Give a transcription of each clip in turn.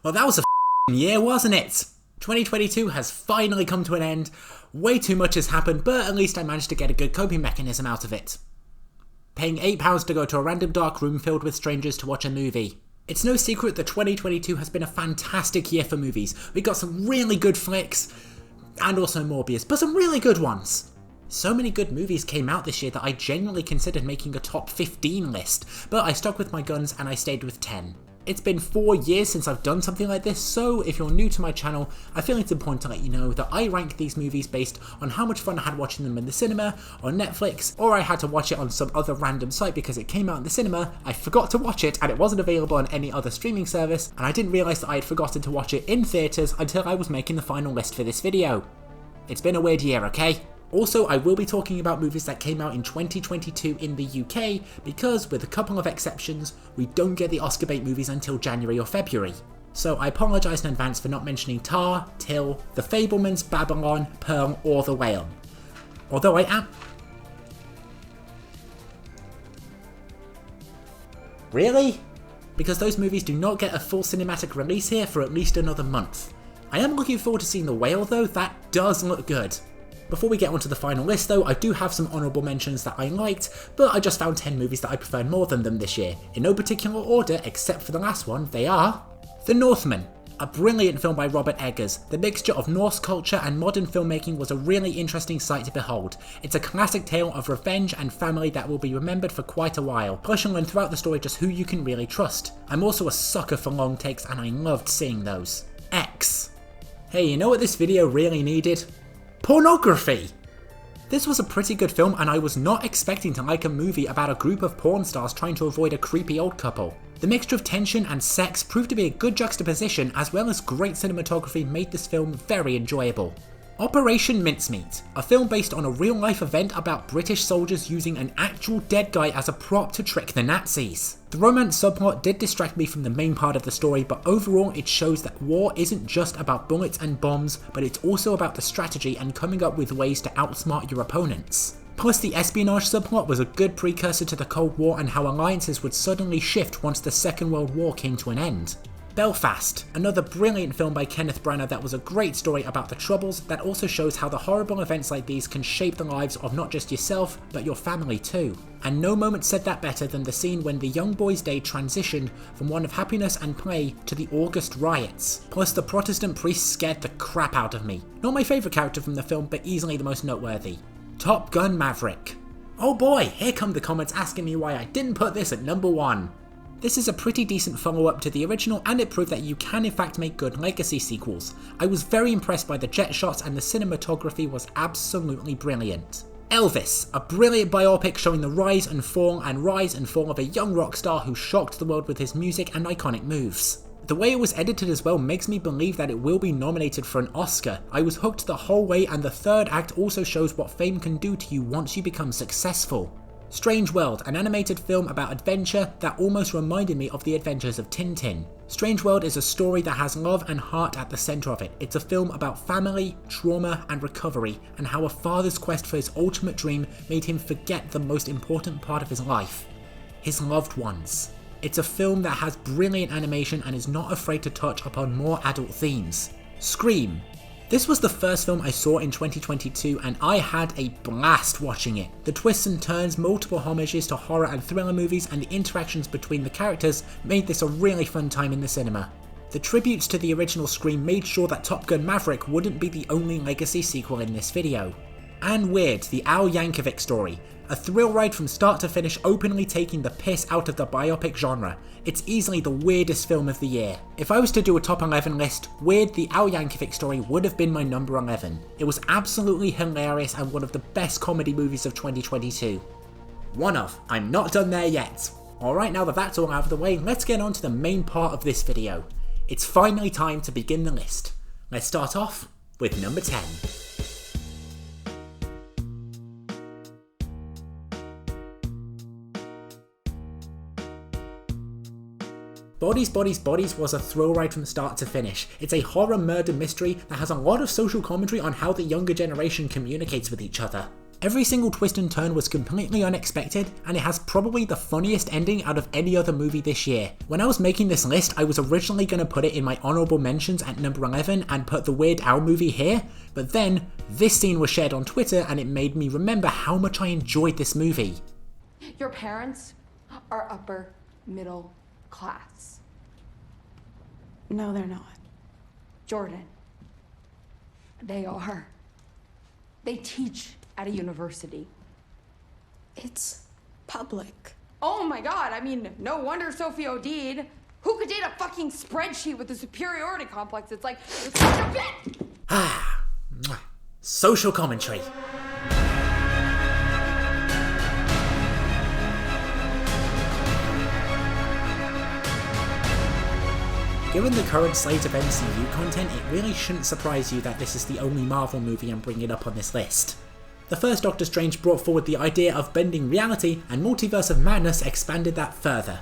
Well, that was a year, wasn't it? 2022 has finally come to an end. Way too much has happened, but at least I managed to get a good coping mechanism out of it. Paying £8 to go to a random dark room filled with strangers to watch a movie. It's no secret that 2022 has been a fantastic year for movies. We got some really good flicks, and also Morbius, but some really good ones. So many good movies came out this year that I genuinely considered making a top 15 list, but I stuck with my guns and I stayed with 10. It's been 4 years since I've done something like this, so if you're new to my channel, I feel it's important to let you know that I rank these movies based on how much fun I had watching them in the cinema, on Netflix, or I had to watch it on some other random site because it came out in the cinema, I forgot to watch it, and it wasn't available on any other streaming service, and I didn't realise that I had forgotten to watch it in theatres until I was making the final list for this video. It's been a weird year, okay? Also, I will be talking about movies that came out in 2022 in the UK because, with a couple of exceptions, we don't get the Oscar bait movies until January or February. So I apologise in advance for not mentioning Tar, Till, The Fabelmans, Babylon, Pearl, or The Whale. Although I am... Really? Because those movies do not get a full cinematic release here for at least another month. I am looking forward to seeing The Whale though, that does look good. Before we get onto the final list though, I do have some honourable mentions that I liked, but I just found 10 movies that I preferred more than them this year. In no particular order, except for the last one, they are... The Northman, a brilliant film by Robert Eggers. The mixture of Norse culture and modern filmmaking was a really interesting sight to behold. It's a classic tale of revenge and family that will be remembered for quite a while, plus you'll learn throughout the story just who you can really trust. I'm also a sucker for long takes and I loved seeing those. X. Hey, you know what this video really needed? Pornography! This was a pretty good film and I was not expecting to like a movie about a group of porn stars trying to avoid a creepy old couple. The mixture of tension and sex proved to be a good juxtaposition as well as great cinematography made this film very enjoyable. Operation Mincemeat, a film based on a real-life event about British soldiers using an actual dead guy as a prop to trick the Nazis. The romance subplot did distract me from the main part of the story, but overall it shows that war isn't just about bullets and bombs, but it's also about the strategy and coming up with ways to outsmart your opponents. Plus the espionage subplot was a good precursor to the Cold War and how alliances would suddenly shift once the Second World War came to an end. Belfast, another brilliant film by Kenneth Branagh that was a great story about the Troubles that also shows how the horrible events like these can shape the lives of not just yourself, but your family too. And no moment said that better than the scene when the young boy's day transitioned from one of happiness and play to the August riots. Plus the Protestant priest scared the crap out of me. Not my favourite character from the film, but easily the most noteworthy. Top Gun Maverick. Oh boy, here come the comments asking me why I didn't put this at number 1. This is a pretty decent follow-up to the original and it proved that you can in fact make good legacy sequels. I was very impressed by the jet shots and the cinematography was absolutely brilliant. Elvis, a brilliant biopic showing the rise and fall of a young rock star who shocked the world with his music and iconic moves. The way it was edited as well makes me believe that it will be nominated for an Oscar. I was hooked the whole way and the third act also shows what fame can do to you once you become successful. Strange World, an animated film about adventure that almost reminded me of the adventures of Tintin. Strange World is a story that has love and heart at the centre of it. It's a film about family, trauma and recovery, and how a father's quest for his ultimate dream made him forget the most important part of his life, his loved ones. It's a film that has brilliant animation and is not afraid to touch upon more adult themes. Scream. This was the first film I saw in 2022 and I had a blast watching it. The twists and turns, multiple homages to horror and thriller movies and the interactions between the characters made this a really fun time in the cinema. The tributes to the original Scream made sure that Top Gun Maverick wouldn't be the only legacy sequel in this video. And Weird, the Al Yankovic story. A thrill ride from start to finish, openly taking the piss out of the biopic genre. It's easily the weirdest film of the year. If I was to do a top 11 list, Weird, the Al Yankovic story would have been my number 11. It was absolutely hilarious and one of the best comedy movies of 2022. I'm not done there yet. Alright, now that that's all out of the way, let's get on to the main part of this video. It's finally time to begin the list. Let's start off with number 10. Bodies, Bodies, Bodies was a thrill ride from start to finish. It's a horror murder mystery that has a lot of social commentary on how the younger generation communicates with each other. Every single twist and turn was completely unexpected, and it has probably the funniest ending out of any other movie this year. When I was making this list, I was originally going to put it in my honourable mentions at number 11 and put the Weird Al movie here, but then this scene was shared on Twitter and it made me remember how much I enjoyed this movie. Your parents are upper middle class. No, they're not. Jordan, they are. They teach at a university. It's public. Oh my god, I mean, no wonder Sophie OD'd. Who could date a fucking spreadsheet with a superiority complex? It's like, it's such a bit! Ah, social commentary. Given the current slate of MCU content, it really shouldn't surprise you that this is the only Marvel movie I'm bringing up on this list. The first Doctor Strange brought forward the idea of bending reality, and Multiverse of Madness expanded that further.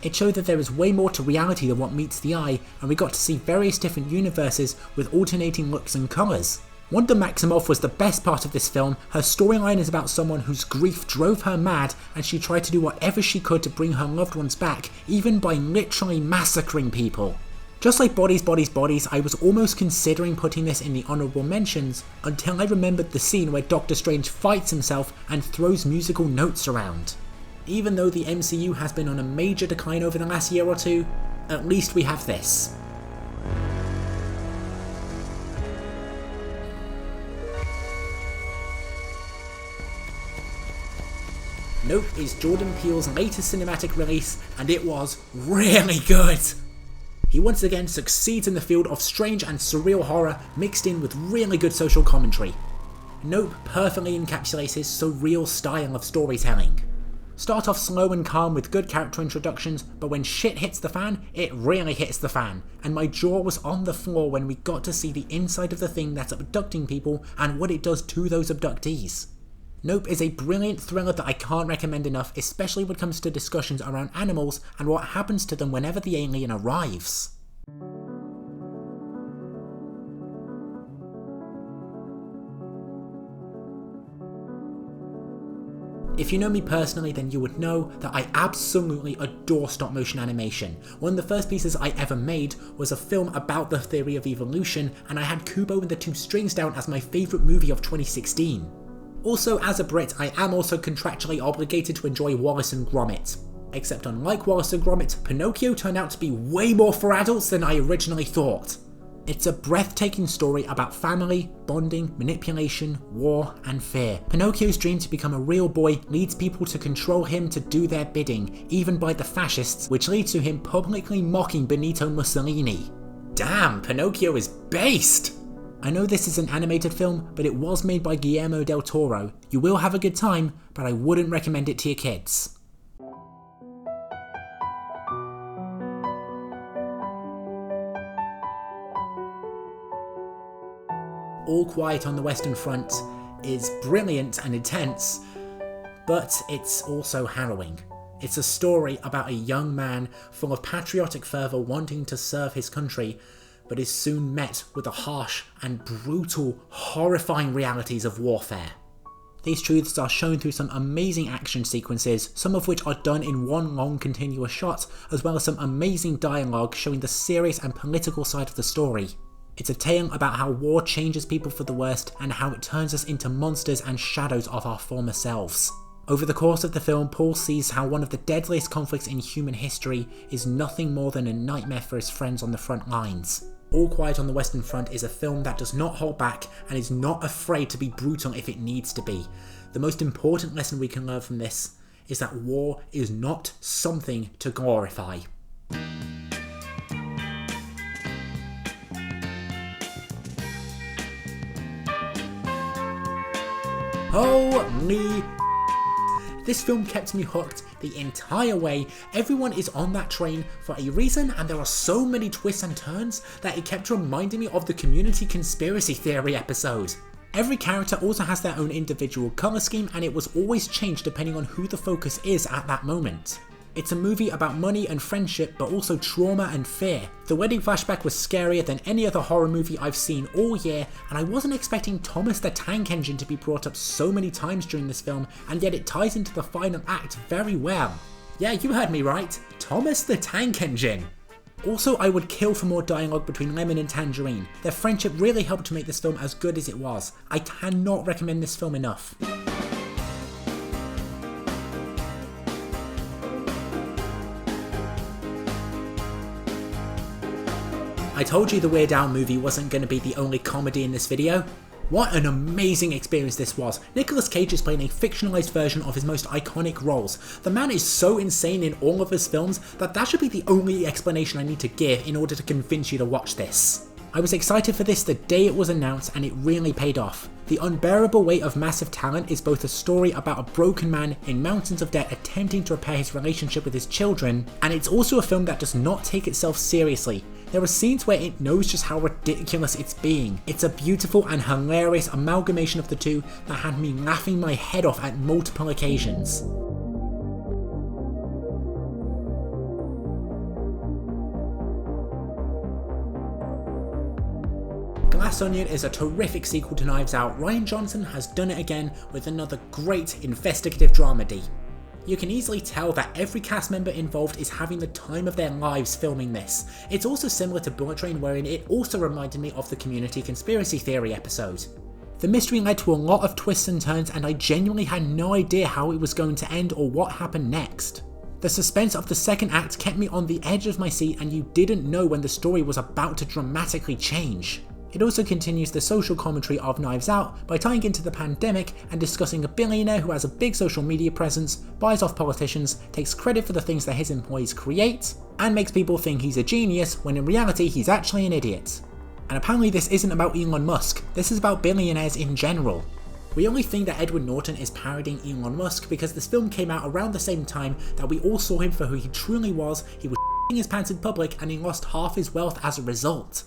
It showed that there is way more to reality than what meets the eye, and we got to see various different universes with alternating looks and colours. Wanda Maximoff was the best part of this film. Her storyline is about someone whose grief drove her mad, and she tried to do whatever she could to bring her loved ones back, even by literally massacring people. Just like Bodies, Bodies, Bodies, I was almost considering putting this in the honourable mentions until I remembered the scene where Doctor Strange fights himself and throws musical notes around. Even though the MCU has been on a major decline over the last year or two, at least we have this. Nope is Jordan Peele's latest cinematic release, and it was really good. He once again succeeds in the field of strange and surreal horror mixed in with really good social commentary. Nope perfectly encapsulates his surreal style of storytelling. Start off slow and calm with good character introductions, but when shit hits the fan, it really hits the fan, and my jaw was on the floor when we got to see the inside of the thing that's abducting people and what it does to those abductees. Nope is a brilliant thriller that I can't recommend enough, especially when it comes to discussions around animals and what happens to them whenever the alien arrives. If you know me personally, then you would know that I absolutely adore stop motion animation. One of the first pieces I ever made was a film about the theory of evolution, and I had Kubo and the Two Strings Down as my favourite movie of 2016. Also, as a Brit, I am also contractually obligated to enjoy Wallace and Gromit. Except unlike Wallace and Gromit, Pinocchio turned out to be way more for adults than I originally thought. It's a breathtaking story about family, bonding, manipulation, war, and fear. Pinocchio's dream to become a real boy leads people to control him to do their bidding, even by the fascists, which leads to him publicly mocking Benito Mussolini. Damn, Pinocchio is based! I know this is an animated film, but it was made by Guillermo del Toro. You will have a good time, but I wouldn't recommend it to your kids. All Quiet on the Western Front is brilliant and intense, but it's also harrowing. It's a story about a young man full of patriotic fervour wanting to serve his country, but is soon met with the harsh and brutal, horrifying realities of warfare. These truths are shown through some amazing action sequences, some of which are done in one long continuous shot, as well as some amazing dialogue showing the serious and political side of the story. It's a tale about how war changes people for the worst and how it turns us into monsters and shadows of our former selves. Over the course of the film, Paul sees how one of the deadliest conflicts in human history is nothing more than a nightmare for his friends on the front lines. All Quiet on the Western Front is a film that does not hold back and is not afraid to be brutal if it needs to be. The most important lesson we can learn from this is that war is not something to glorify. Holy! This film kept me hooked the entire way. Everyone is on that train for a reason, and there are so many twists and turns that it kept reminding me of the Community Conspiracy Theory episode. Every character also has their own individual colour scheme, and it was always changed depending on who the focus is at that moment. It's a movie about money and friendship, but also trauma and fear. The wedding flashback was scarier than any other horror movie I've seen all year, and I wasn't expecting Thomas the Tank Engine to be brought up so many times during this film, and yet it ties into the final act very well. Yeah, you heard me right, Thomas the Tank Engine. Also, I would kill for more dialogue between Lemon and Tangerine. Their friendship really helped to make this film as good as it was. I cannot recommend this film enough. I told you the Weird Al movie wasn't going to be the only comedy in this video. What an amazing experience this was. Nicolas Cage is playing a fictionalized version of his most iconic roles. The man is so insane in all of his films that should be the only explanation I need to give in order to convince you to watch this. I was excited for this the day it was announced, and it really paid off. The Unbearable Weight of Massive Talent is both a story about a broken man in mountains of debt attempting to repair his relationship with his children, and it's also a film that does not take itself seriously. There are scenes where it knows just how ridiculous it's being. It's a beautiful and hilarious amalgamation of the two that had me laughing my head off at multiple occasions. Glass Onion is a terrific sequel to Knives Out. Rian Johnson has done it again with another great investigative dramedy. You can easily tell that every cast member involved is having the time of their lives filming this. It's also similar to Bullet Train, wherein it also reminded me of the Community conspiracy theory episode. The mystery led to a lot of twists and turns, and I genuinely had no idea how it was going to end or what happened next. The suspense of the second act kept me on the edge of my seat, and you didn't know when the story was about to dramatically change. It also continues the social commentary of Knives Out by tying into the pandemic and discussing a billionaire who has a big social media presence, buys off politicians, takes credit for the things that his employees create, and makes people think he's a genius when in reality he's actually an idiot. And apparently this isn't about Elon Musk, this is about billionaires in general. We only think that Edward Norton is parodying Elon Musk because this film came out around the same time that we all saw him for who he truly was. He was shitting his pants in public and he lost half his wealth as a result.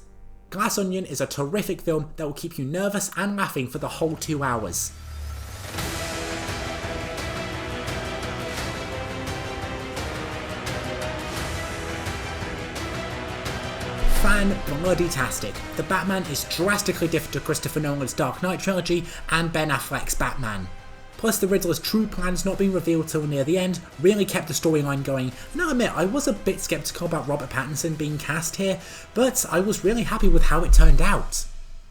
Glass Onion is a terrific film that will keep you nervous and laughing for the whole 2 hours. Fan-bloody-tastic. The Batman is drastically different to Christopher Nolan's Dark Knight trilogy and Ben Affleck's Batman. Plus the Riddler's true plans not being revealed till near the end really kept the storyline going, and I'll admit I was a bit skeptical about Robert Pattinson being cast here, but I was really happy with how it turned out.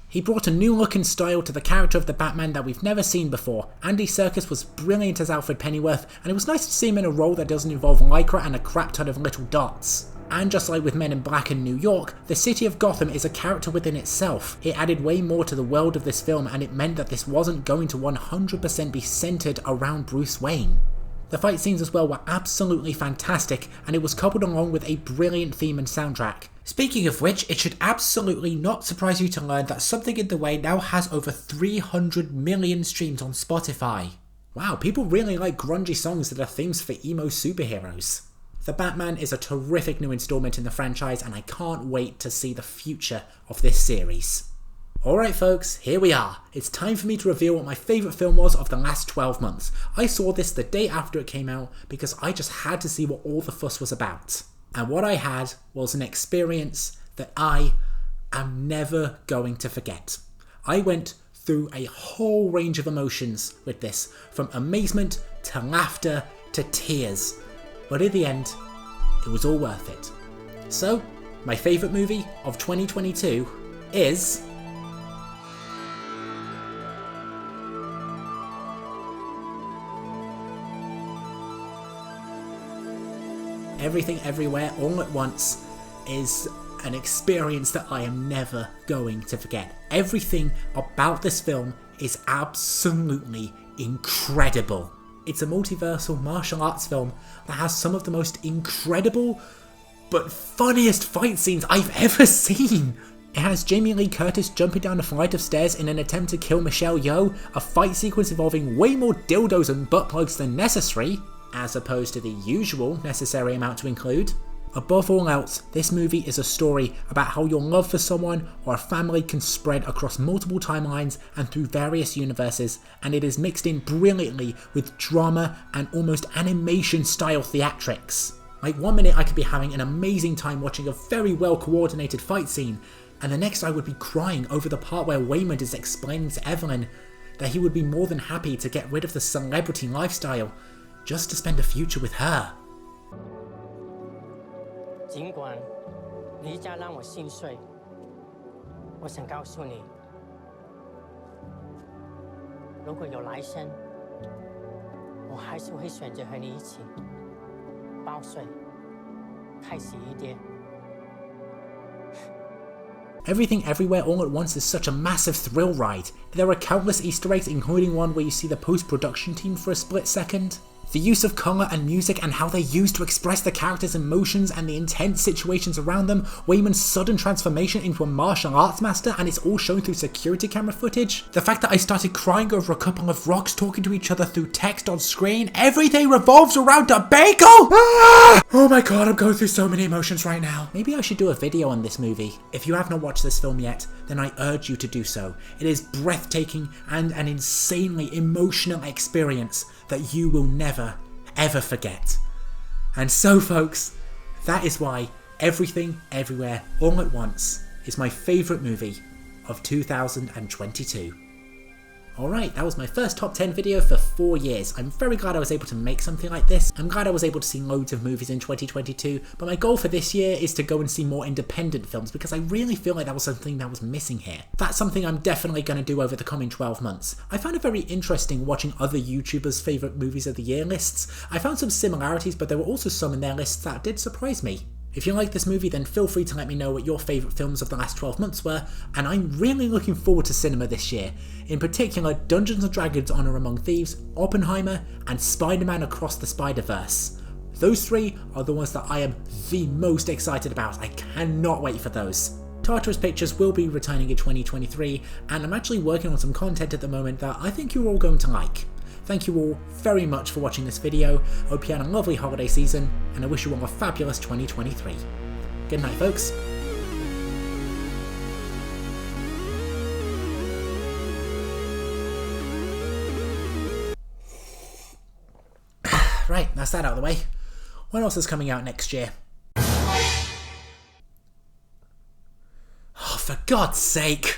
He brought a new look and style to the character of the Batman that we've never seen before. Andy Serkis was brilliant as Alfred Pennyworth, and it was nice to see him in a role that doesn't involve lycra and a crap ton of little dots. And just like with Men in Black and New York, the city of Gotham is a character within itself. It added way more to the world of this film, and it meant that this wasn't going to 100% be centered around Bruce Wayne. The fight scenes as well were absolutely fantastic, and it was coupled along with a brilliant theme and soundtrack. Speaking of which, it should absolutely not surprise you to learn that Something in the Way now has over 300 million streams on Spotify. Wow, people really like grungy songs that are themes for emo superheroes. The Batman is a terrific new installment in the franchise, and I can't wait to see the future of this series. Alright folks, here we are. It's time for me to reveal what my favourite film was of the last 12 months. I saw this the day after it came out because I just had to see what all the fuss was about. And what I had was an experience that I am never going to forget. I went through a whole range of emotions with this, from amazement to laughter to tears. But in the end, it was all worth it. So, my favourite movie of 2022 is... Everything Everywhere All at Once is an experience that I am never going to forget. Everything about this film is absolutely incredible. It's a multiversal martial arts film that has some of the most incredible but funniest fight scenes I've ever seen. It has Jamie Lee Curtis jumping down a flight of stairs in an attempt to kill Michelle Yeoh, a fight sequence involving way more dildos and butt plugs than necessary, as opposed to the usual necessary amount to include. Above all else, this movie is a story about how your love for someone or a family can spread across multiple timelines and through various universes, and it is mixed in brilliantly with drama and almost animation style theatrics. Like 1 minute I could be having an amazing time watching a very well coordinated fight scene, and the next I would be crying over the part where Waymond is explaining to Evelyn that he would be more than happy to get rid of the celebrity lifestyle just to spend a future with her. 尽管离家让我心碎，我想告诉你，如果有来生，我还是会选择和你一起报税，开心一点。 Everything Everywhere All at Once is such a massive thrill ride. There are countless Easter eggs, including one where you see the post-production team for a split second. The use of colour and music and how they use to express the characters' emotions and the intense situations around them, Waymond's sudden transformation into a martial arts master, and it's all shown through security camera footage. The fact that I started crying over a couple of rocks talking to each other through text on screen. Everything revolves around a bagel! Ah! Oh my god, I'm going through so many emotions right now. Maybe I should do a video on this movie. If you have not watched this film yet, then I urge you to do so. It is breathtaking and an insanely emotional experience that you will never, ever forget. And so folks, that is why Everything, Everywhere, All at Once is my favourite movie of 2022. Alright, that was my first top 10 video for 4 years. I'm very glad I was able to make something like this. I'm glad I was able to see loads of movies in 2022, but my goal for this year is to go and see more independent films because I really feel like that was something that was missing here. That's something I'm definitely going to do over the coming 12 months. I found it very interesting watching other YouTubers' favourite movies of the year lists. I found some similarities, but there were also some in their lists that did surprise me. If you like this movie, then feel free to let me know what your favourite films of the last 12 months were, and I'm really looking forward to cinema this year. In particular, Dungeons & Dragons Honor Among Thieves, Oppenheimer, and Spider-Man Across the Spider-Verse. Those 3 are the ones that I am the most excited about. I cannot wait for those. Tartarus Pictures will be returning in 2023, and I'm actually working on some content at the moment that I think you're all going to like. Thank you all very much for watching this video. I hope you had a lovely holiday season, and I wish you all a fabulous 2023. Good night, folks. Right, that's that out of the way. What else is coming out next year? Oh, for God's sake!